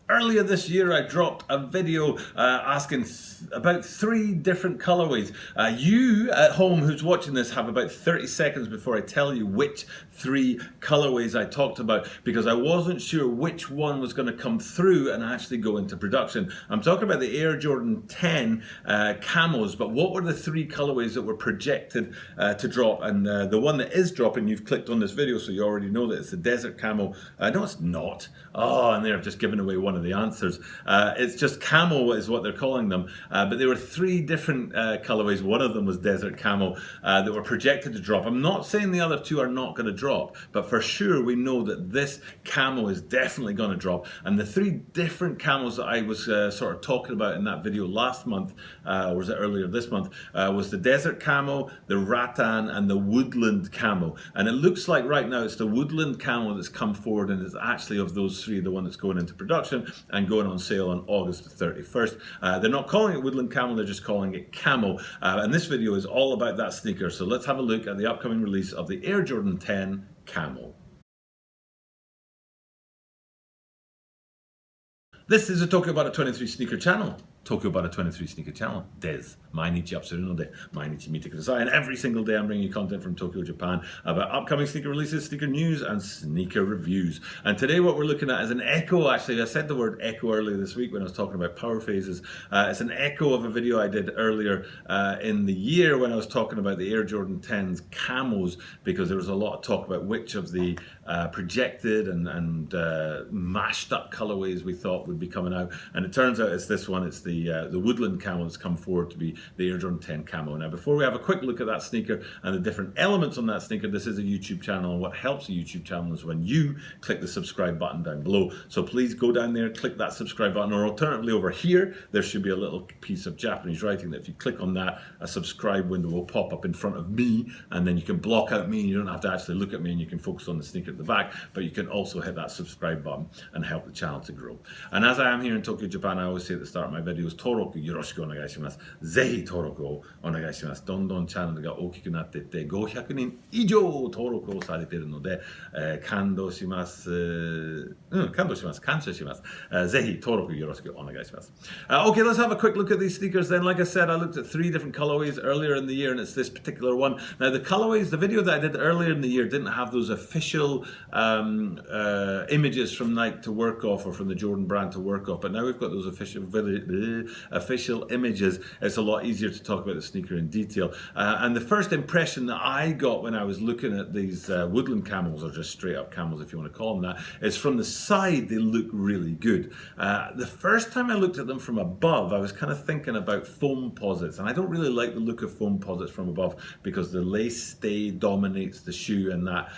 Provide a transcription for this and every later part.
Earlier this year, I dropped a video asking about 3 different colorways. You at home who's watching this have about 30 seconds before I tell you which 3 colorways I talked about, because I wasn't sure which one was going to come through and actually go into production. I'm talking about the Air Jordan 10 camos, but what were the 3 colorways that were projected to drop? And the one that is dropping, you've clicked on this video, so you already know that it's the Desert Camo. No, it's not. Oh, and there I've just given away one of the answers. It's just Camo is what they're calling them. But there were 3 different colorways. One of them was Desert Camo that were projected to drop. I'm not saying the other 2 are not going to drop, but for sure we know that this camo is definitely going to drop. And the 3 different camos that I was sort of talking about in that video last month, or was it earlier this month, was the Desert Camo, the Rattan, and the Woodland Camo. And it looks like right now it's the Woodland Camo that's come forward, and it's actually of those 3 the one that's going into production and going on sale on August the 31st. They're not calling it Woodland Camo, they're just calling it Camo. And this video is all about that sneaker. So let's have a look at the upcoming release of the Air Jordan 10 Camo. This is a Tokyo Bada 23 sneaker channel. Tokyo Bada 23 sneaker channel. Des. Mainichi Apsuruno de. Mainichi Mite Kudasai. And every single day I'm bringing you content from Tokyo, Japan about upcoming sneaker releases, sneaker news, and sneaker reviews. And today what we're looking at is an echo. Actually, I said the word echo earlier this week when I was talking about power phases. It's an echo of a video I did earlier in the year when I was talking about the Air Jordan 10's camos, because there was a lot of talk about which of the projected and mashed up colorways we thought would be coming out. And it turns out it's this one. It's the Woodland Camo that's come forward to be the Air Jordan 10 Camo. Now, before we have a quick look at that sneaker and the different elements on that sneaker, this is a YouTube channel, and what helps a YouTube channel is when you click the subscribe button down below. So please go down there, click that subscribe button, or alternatively over here, there should be a little piece of Japanese writing that if you click on that, a subscribe window will pop up in front of me, and then you can block out me, and you don't have to actually look at me, and you can focus on the sneaker at the back, but you can also hit that subscribe button and help the channel to grow. And as I am here in Tokyo, Japan, I always say at the start of my videos, Toroku yoroshiku onegaishimasu. Zehi toroku o onegaishimasu. どんどんチャンネルが大きくなっていって500人以上登録をされているので、感動します。感動します。感謝します。ぜひ登録よろしくお願いします。Okay, let's have a quick look at these sneakers then. Like I said, I looked at 3 different colorways earlier in the year, and it's this particular one. Now, the colorways, the video that I did earlier in the year didn't have those official images from Nike to work off, or from the Jordan brand to work off, but now we've got those official images. It's a lot easier to talk about the sneaker in detail. And the first impression that I got when I was looking at these Woodland Camos, or just straight up Camos if you want to call them that, is from the side they look really good. The first time I looked at them from above, I was kind of thinking about foam posits, and I don't really like the look of foam posits from above because the lace stay dominates the shoe, and that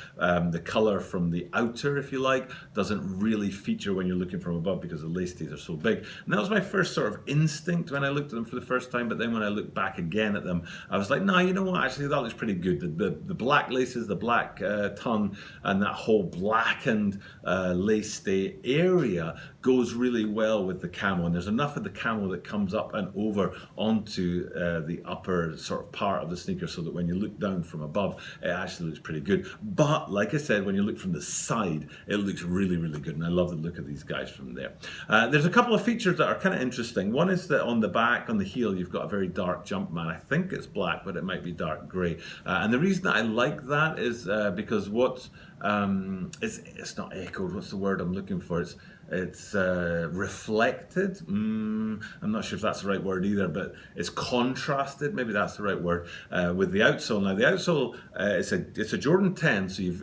the color from the outer, if you like, doesn't really feature when you're looking from above because the lace stays are so big. And that was my first sort of instinct when I looked at them for the first time, but then when I looked back again at them, I was like, no, you know what, actually that looks pretty good. The black laces, the black tongue, and that whole blackened lace stay area goes really well with the camo, and there's enough of the camo that comes up and over onto the upper sort of part of the sneaker, so that when you look down from above, it actually looks pretty good. But like I said, when you look from the side, it looks really, really good, and I love the look of these guys from there. There's a couple of features that are kind of interesting. One is that on the back, on the heel, you've got a very dark Jumpman. I think it's black, but it might be dark grey. And the reason that I like that is because what it's not echoed. What's the word I'm looking for? It's reflected. I'm not sure if that's the right word either, but it's contrasted. Maybe that's the right word with the outsole. Now the outsole, it's a Jordan 10, so you've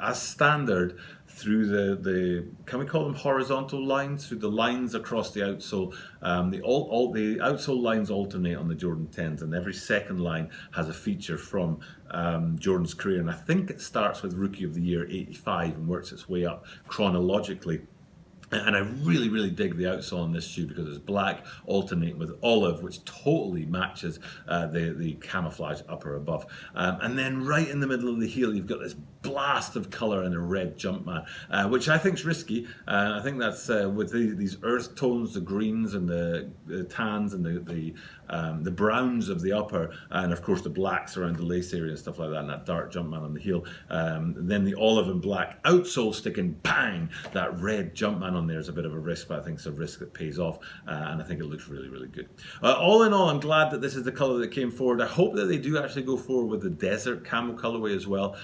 as standard through the can we call them horizontal lines, through the lines across the outsole. The outsole lines alternate on the Jordan 10s, and every second line has a feature from Jordan's career, and I think it starts with Rookie of the Year 85 and works its way up chronologically. And I really, really dig the outsole on this shoe because it's black alternating with olive, which totally matches the camouflage upper above. And then right in the middle of the heel, you've got this blast of color in a red Jumpman, which I think is risky. I think that's with these earth tones, the greens and the tans and the browns of the upper, and of course the blacks around the lace area and stuff like that, and that dark Jumpman on the heel. Then the olive and black outsole sticking, bang, that red Jumpman on there is a bit of a risk, but I think it's a risk that pays off, and I think it looks really, really good. All in all, I'm glad that this is the color that came forward. I hope that they do actually go forward with the desert camo colorway as well,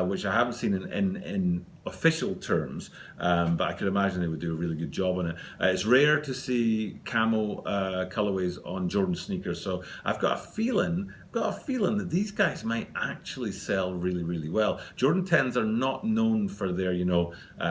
which I haven't seen in official terms, but I could imagine they would do a really good job on it. It's rare to see camo colorways on Jordan sneakers, so I've got a feeling that these guys might actually sell really, really well. Jordan 10s are not known for their,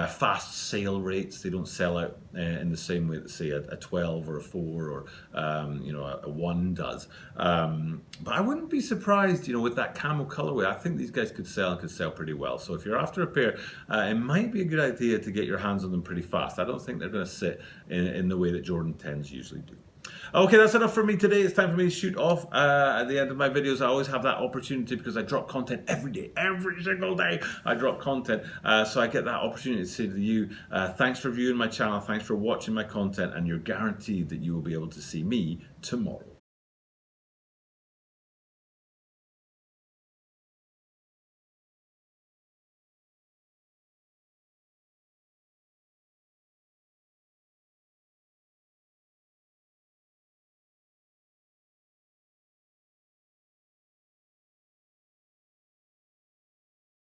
fast sale rates. They don't sell out in the same way that, say, a 12 or a 4 or, a 1 does. But I wouldn't be surprised, with that camo colorway. I think these guys could sell pretty well. So if you're after a pair, it might be a good idea to get your hands on them pretty fast. I don't think they're going to sit in the way that Jordan 10s usually do. Okay, that's enough for me today. It's time for me to shoot off. At the end of my videos, I always have that opportunity because I drop content every day. Every single day I drop content. So I get that opportunity to say to you, thanks for viewing my channel, thanks for watching my content, and you're guaranteed that you will be able to see me tomorrow.